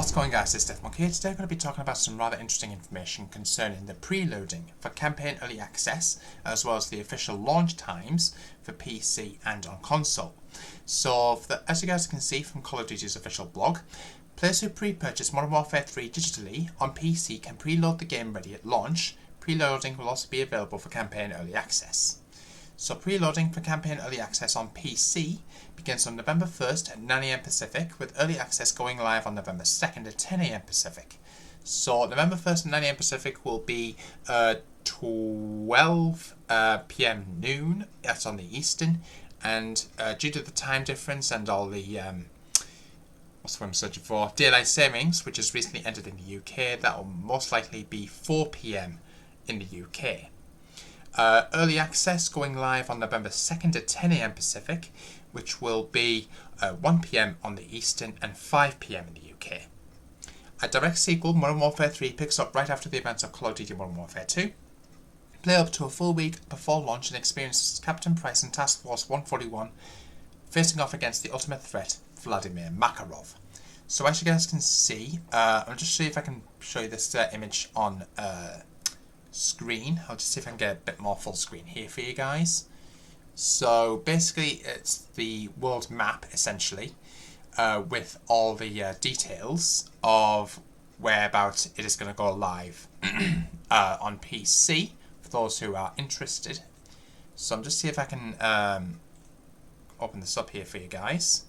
What's going on, guys? It's Deathmark here. Today I'm going to be talking about some rather interesting information concerning the preloading for campaign early access, as well as the official launch times for PC and on console. So, as you guys can see from Call of Duty's official blog, players who pre-purchase Modern Warfare 3 digitally on PC can preload the game ready at launch. Preloading will also be available for campaign early access. So preloading for campaign early access on PC begins on November 1st at 9 AM Pacific, with early access going live on November 2nd at 10 AM Pacific. So November 1st at 9 AM Pacific will be 12 PM noon, that's on the Eastern, and due to the time difference and all the what's the word I'm searching for, daylight savings, which has recently entered in the UK, that will most likely be 4 PM in the UK. Early access going live on November 2nd at 10 AM Pacific, which will be 1 PM on the Eastern and 5 PM in the UK. A direct sequel, Modern Warfare 3, picks up right after the events of Call of Duty Modern Warfare 2. Play up to a full week before launch and experience Captain Price and Task Force 141 facing off against the ultimate threat, Vladimir Makarov. So as you guys can see, I'll just see if I can show you this image on screen. I'll just see if I can get a bit more full screen here for you guys. So basically it's the world map essentially, with all the details of whereabouts it is going to go live on PC for those who are interested. So I'm just see if I can open this up here for you guys.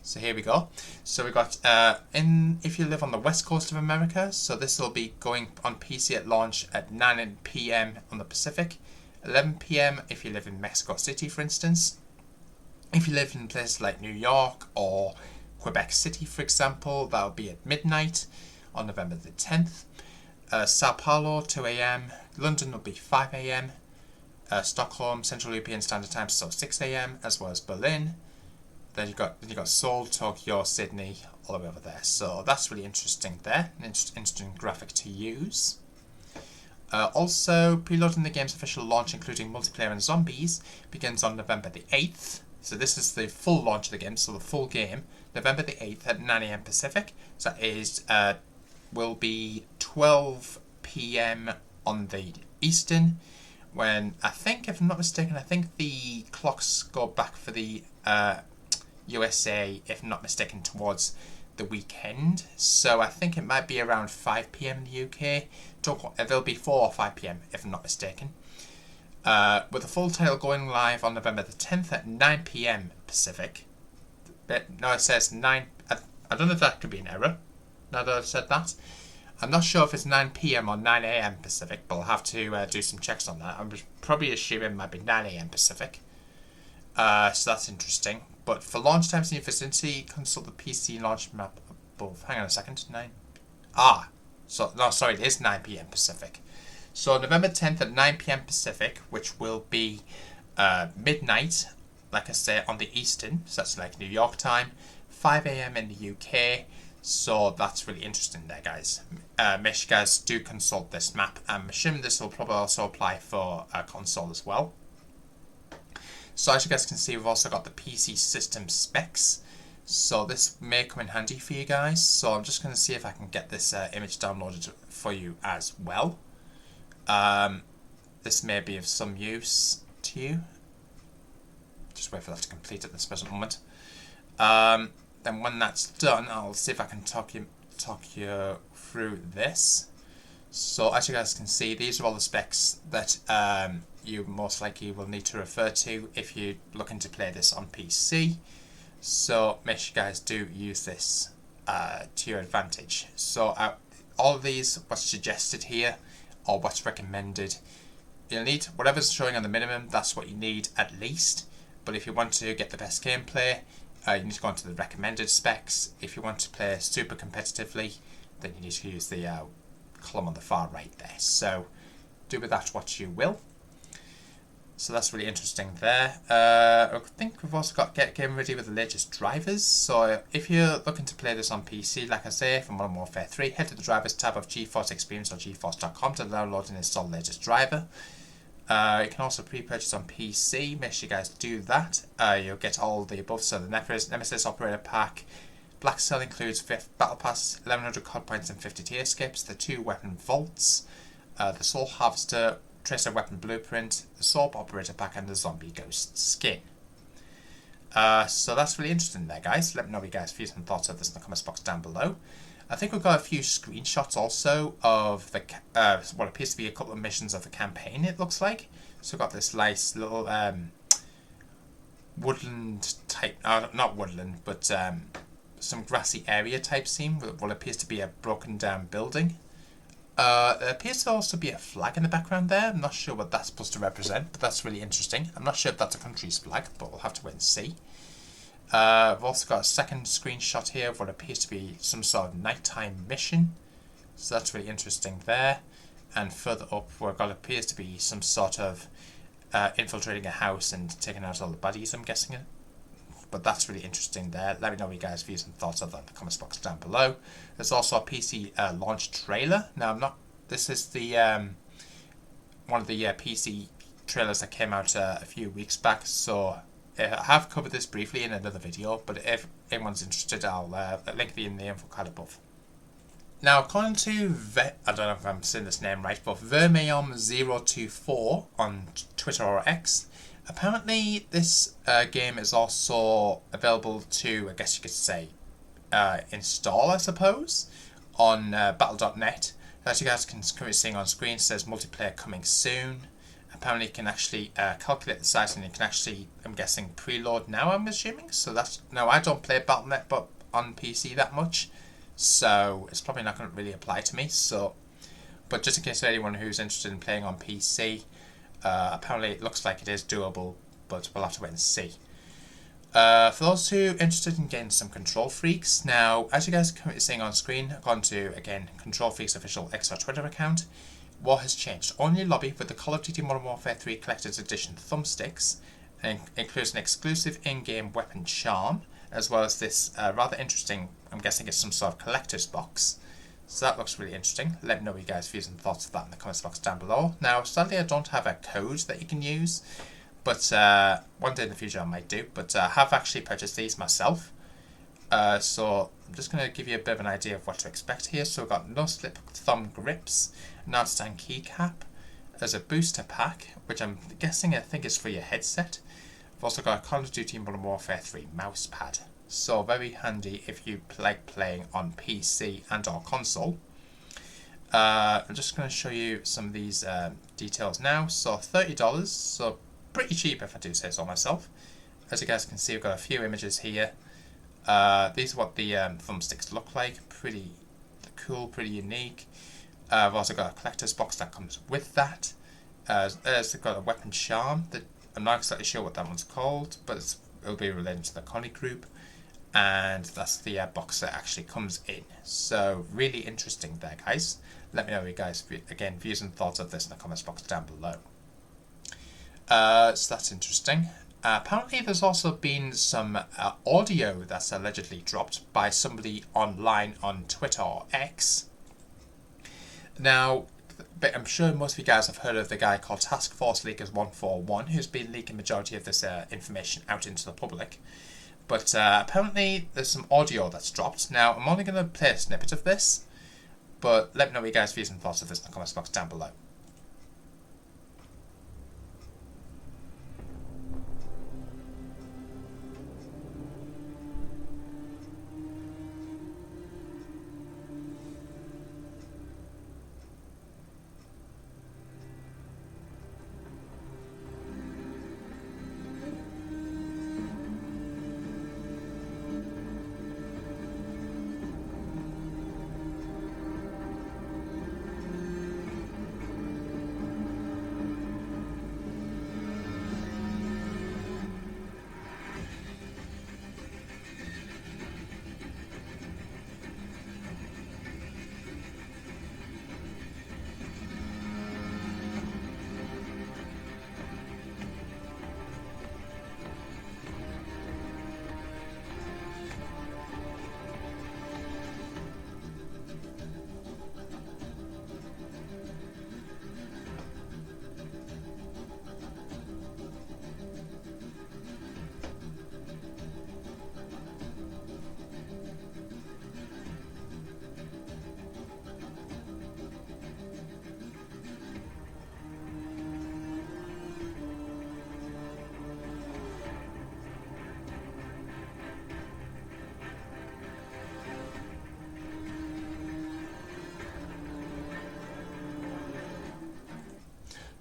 So here we go. So we got if you live on the west coast of America, so this will be going on PC at launch at 9 PM on the Pacific, 11 PM if you live in Mexico City, for instance. If you live in places like New York or Quebec City, for example, that'll be at midnight on November the 10th. Sao Paulo 2 AM, London will be 5 AM, Stockholm Central European Standard Time, so 6 AM, as well as Berlin. Then you got Seoul, Tokyo, Sydney, all the way over there. So that's really interesting there, an interesting graphic to use. Also, preloading the game's official launch, including multiplayer and zombies, begins on November the 8th. So this is the full launch of the game, so the full game, November the 8th at 9 AM Pacific. So that is will be 12 PM on the Eastern. When I think, if I'm not mistaken, I think the clocks go back for the USA, if not mistaken, towards the weekend. So I think it might be around 5 PM in the UK. There'll be 4 or 5 PM, if I'm not mistaken. With the full title going live on November the 10th at 9 PM Pacific. But no, it says 9. I don't know if that could be an error, now that I've said that. I'm not sure if it's 9 PM or 9 AM Pacific, but I'll have to do some checks on that. I'm probably assuming it might be 9 AM Pacific. So that's interesting. But for launch times in your vicinity, consult the PC launch map above. Hang on a second. 9. It is 9 PM Pacific. So November 10th at 9 PM Pacific, which will be midnight, like I say, on the Eastern. So that's like New York time. 5 AM in the UK. So that's really interesting there, guys. Make sure you guys do consult this map. I'm assuming this will probably also apply for a console as well. So as you guys can see, we've also got the PC system specs. So this may come in handy for you guys. So I'm just going to see if I can get this image downloaded for you as well. This may be of some use to you. Just wait for that to complete at this present moment. Then when that's done, I'll see if I can talk you through this. So as you guys can see, these are all the specs that you most likely will need to refer to if you're looking to play this on PC. So make sure you guys do use this to your advantage. So all of these, what's suggested here or what's recommended, you'll need whatever's showing on the minimum, that's what you need at least. But if you want to get the best gameplay, you need to go into the recommended specs. If you want to play super competitively, then you need to use the column on the far right there. So do with that what you will. So that's really interesting there. I think we've also got Get Game Ready with the latest drivers. So if you're looking to play this on PC, like I say, for Modern Warfare 3, head to the drivers tab of GeForce Experience or GeForce.com to download and install the latest driver. You can also pre-purchase on PC. Make sure you guys do that. You'll get all the above, so the Nemesis Operator Pack, Black Cell includes 5th Battle Pass, 1100 COD points and 50 tier skips, the 2 weapon vaults, the Soul Harvester, Tracer Weapon Blueprint, the Soul Operator Pack, and the Zombie Ghost skin. So that's really interesting there, guys. Let me know what you guys' views and thoughts of this in the comments box down below. I think we've got a few screenshots also of the what appears to be a couple of missions of the campaign, it looks like. So we've got this nice little woodland type, not woodland, but some grassy area type scene with what appears to be a broken down building. There appears to also be a flag in the background there. I'm not sure what that's supposed to represent, but that's really interesting. I'm not sure if that's a country's flag, but we'll have to wait and see. I've also got a second screenshot here of what appears to be some sort of nighttime mission. So that's really interesting there. And further up, where it appears to be some sort of infiltrating a house and taking out all the baddies, I'm guessing it. But that's really interesting there. Let me know what you guys' views and thoughts of that in the comments box down below. There's also a PC launch trailer. Now, this is the one of the PC trailers that came out a few weeks back. So I have covered this briefly in another video. But if anyone's interested, I'll link in the info card above. Now, according to I don't know if I'm saying this name right, but Vermeom024 on Twitter or X. Apparently, this game is also available to, I guess you could say, install, I suppose, on battle.net. As you guys can currently see on screen, it says multiplayer coming soon. Apparently, you can actually calculate the size, and you can actually, I'm guessing, preload now, I'm assuming. So that's, no, I don't play Battle.net but on PC that much, so it's probably not going to really apply to me. So, but just in case anyone who's interested in playing on PC, apparently it looks like it is doable, but we'll have to wait and see. For those who are interested in getting some Control Freaks, now, as you guys are currently seeing on screen, I've gone to, again, Control Freaks official X or Twitter account. What has changed? Only lobby with the Call of Duty Modern Warfare 3 Collector's Edition thumbsticks, and includes an exclusive in-game weapon charm, as well as this rather interesting, I'm guessing it's some sort of collector's box. So that looks really interesting. Let me know what you guys' views and thoughts of that in the comments box down below. Now, sadly, I don't have a code that you can use, but one day in the future I might do. But I have actually purchased these myself. So I'm just going to give you a bit of an idea of what to expect here. So we've got no slip thumb grips, an nightstand keycap. There's a booster pack, which I'm guessing I think is for your headset. I've also got a Call of Duty Modern Warfare 3 mouse pad. So very handy if you like playing on PC and or console. I'm just going to show you some of these details now. So $30, so pretty cheap if I do say so myself. As you guys can see, we've got a few images here. These are what the thumbsticks look like. Pretty cool, pretty unique. I've also got a collector's box that comes with that. They've got a weapon charm that I'm not exactly sure what that one's called, but it'll be related to the Connie group. And that's the box that actually comes in. So really interesting there, guys. Let me know you guys, again, views and thoughts of this in the comments box down below. So that's interesting. Apparently there's also been some audio that's allegedly dropped by somebody online on Twitter or X. Now, I'm sure most of you guys have heard of the guy called Task Force Leakers 141, who's been leaking majority of this information out into the public. But apparently there's some audio that's dropped. Now, I'm only going to play a snippet of this, but let me know what you guys' views and thoughts of this in the comments box down below.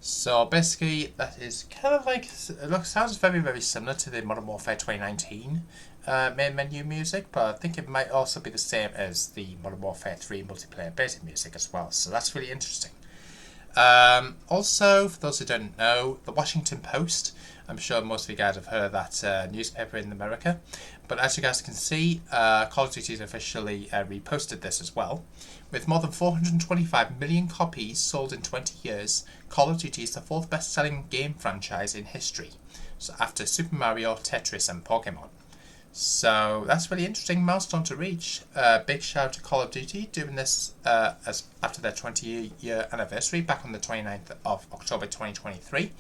So basically, that is kind of like, it sounds very, very similar to the Modern Warfare 2019 main menu music, but I think it might also be the same as the Modern Warfare 3 multiplayer basic music as well, so that's really interesting. Also, for those who don't know, the Washington Post, I'm sure most of you guys have heard of that newspaper in America, but as you guys can see, Call of Duty has officially reposted this as well. With more than 425 million copies sold in 20 years, Call of Duty is the fourth best-selling game franchise in history, so after Super Mario, Tetris and Pokemon. So that's really interesting milestone to reach. Big shout out to Call of Duty doing this as after their 20-year anniversary back on the 29th of October 2023.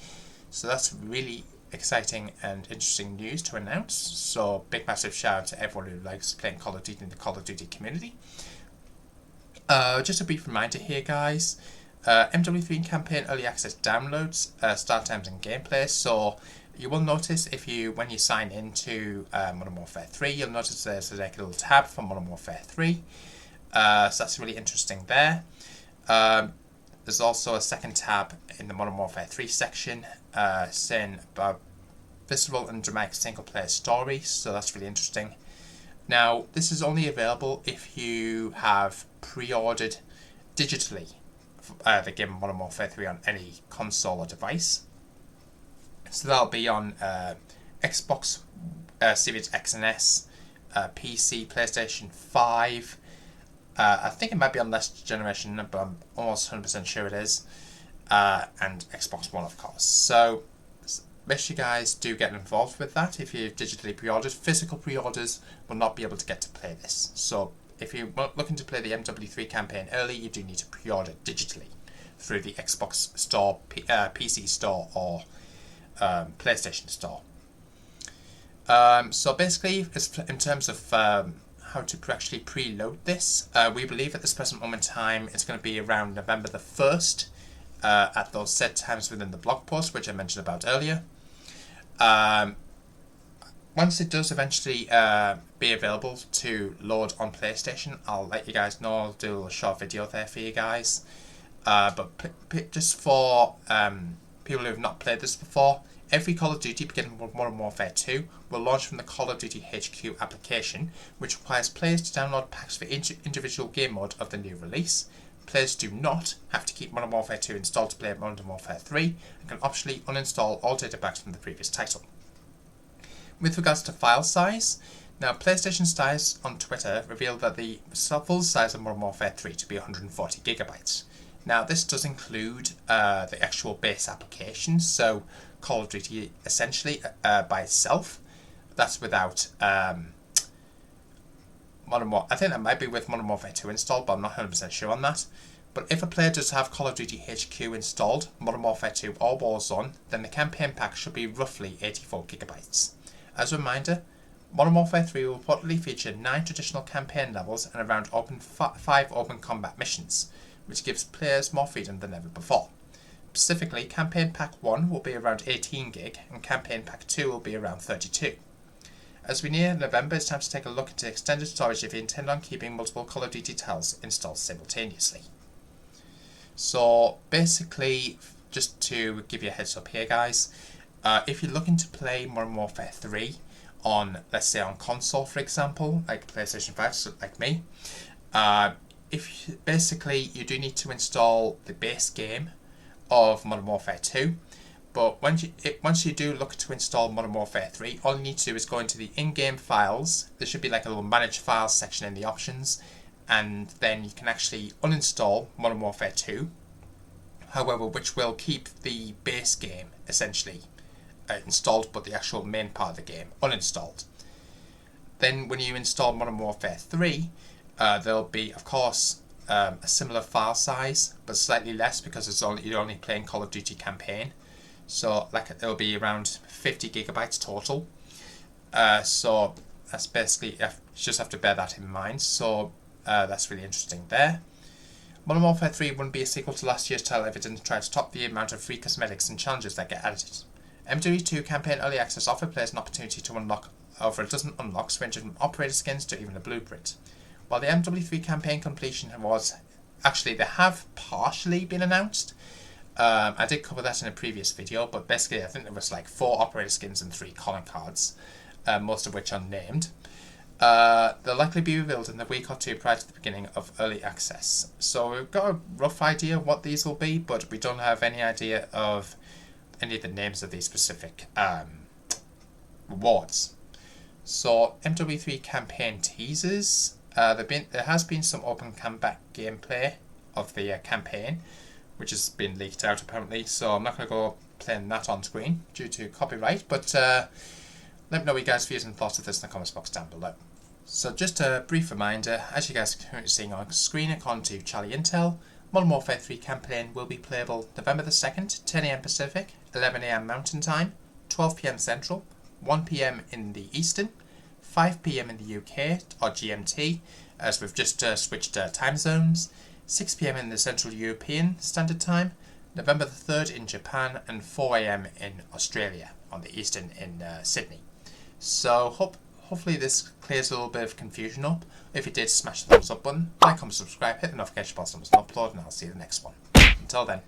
So that's really exciting and interesting news to announce. So big massive shout out to everyone who likes playing Call of Duty in the Call of Duty community. Just a brief reminder here, guys. MW3 campaign early access downloads, start times and gameplay. So you will notice when you sign into Modern Warfare 3, you'll notice there's like a little tab for Modern Warfare 3. So that's really interesting there. There's also a second tab in the Modern Warfare 3 section saying about visceral and dramatic single player stories. So that's really interesting. Now, this is only available if you have pre-ordered digitally the game Modern Warfare 3 on any console or device. So that'll be on Xbox Series X and S, PC, PlayStation 5. I think it might be on last generation, but I'm almost 100% sure it is. And Xbox One, of course. So make sure you guys do get involved with that. If you've digitally pre-ordered, physical pre-orders will not be able to get to play this. So if you're looking to play the MW3 campaign early, you do need to pre-order digitally through the Xbox Store, PC Store, or PlayStation Store. So basically, in terms of how to actually preload this, we believe at this present moment in time it's going to be around November the 1st at those set times within the blog post, which I mentioned about earlier. Once it does eventually be available to load on PlayStation, I'll let you guys know. I'll do a short video there for you guys. But just for people who have not played this before, every Call of Duty beginning with Modern Warfare 2 will launch from the Call of Duty HQ application, which requires players to download packs for each individual game mode of the new release. Players do not have to keep Modern Warfare 2 installed to play Modern Warfare 3 and can optionally uninstall all data packs from the previous title. With regards to file size, now PlayStation Stars on Twitter revealed that the full size of Modern Warfare 3 to be 140 gigabytes. Now this does include the actual base application, so Call of Duty essentially by itself. That's without I think that might be with Modern Warfare 2 installed, but I'm not 100% sure on that. But if a player does have Call of Duty HQ installed, Modern Warfare 2 or Warzone, then the campaign pack should be roughly 84 gigabytes. As a reminder, Modern Warfare 3 will reportedly feature 9 traditional campaign levels and around 5 open combat missions, which gives players more freedom than ever before. Specifically, Campaign Pack 1 will be around 18 gig and Campaign Pack 2 will be around 32. As we near November, it's time to take a look into extended storage if you intend on keeping multiple Call of Duty titles installed simultaneously. So basically, just to give you a heads up here, guys, if you're looking to play Modern Warfare 3 on, let's say on console, for example, like PlayStation 5, so like me, you do need to install the base game of Modern Warfare 2. But once you do look to install Modern Warfare 3, all you need to do is go into the in-game files. There should be like a little manage files section in the options, and then you can actually uninstall Modern Warfare 2, however, which will keep the base game essentially installed, but the actual main part of the game uninstalled. Then when you install Modern Warfare 3, there'll be, of course, a similar file size, but slightly less because you're only playing Call of Duty campaign. So it'll be around 50 gigabytes total. So that's basically, you just have to bear that in mind. So that's really interesting there. Modern Warfare 3 wouldn't be a sequel to last year's title if it didn't try to top the amount of free cosmetics and challenges that get added. MW2 Campaign Early Access offered players an opportunity to unlock over a dozen unlocks ranging from operator skins to even a blueprint. While the MW3 campaign completion they have partially been announced, I did cover that in a previous video, but basically I think there was like 4 operator skins and 3 calling cards, most of which are named. They'll likely be revealed in the week or 2 prior to the beginning of early access. So we've got a rough idea of what these will be, but we don't have any idea of any of the names of these specific rewards. So MW3 campaign teasers. There has been some open combat gameplay of the campaign, which has been leaked out apparently, so I'm not going to go playing that on screen due to copyright, but let me know your guys' views and thoughts of this in the comments box down below. So just a brief reminder, as you guys are currently seeing on screen, according to Charlie Intel, Modern Warfare 3 campaign will be playable November the 2nd, 10 AM Pacific, 11 AM Mountain Time, 12 PM Central, 1 PM in the Eastern, 5 PM in the UK or GMT, as we've just switched time zones, 6 PM in the Central European Standard Time, November the 3rd in Japan, and 4 AM in Australia on the Eastern in Sydney. So hopefully this clears a little bit of confusion up. If it did, smash the thumbs up button, like, comment, subscribe, hit the notification bell so it's not upload, and I'll see you in the next one. Until then.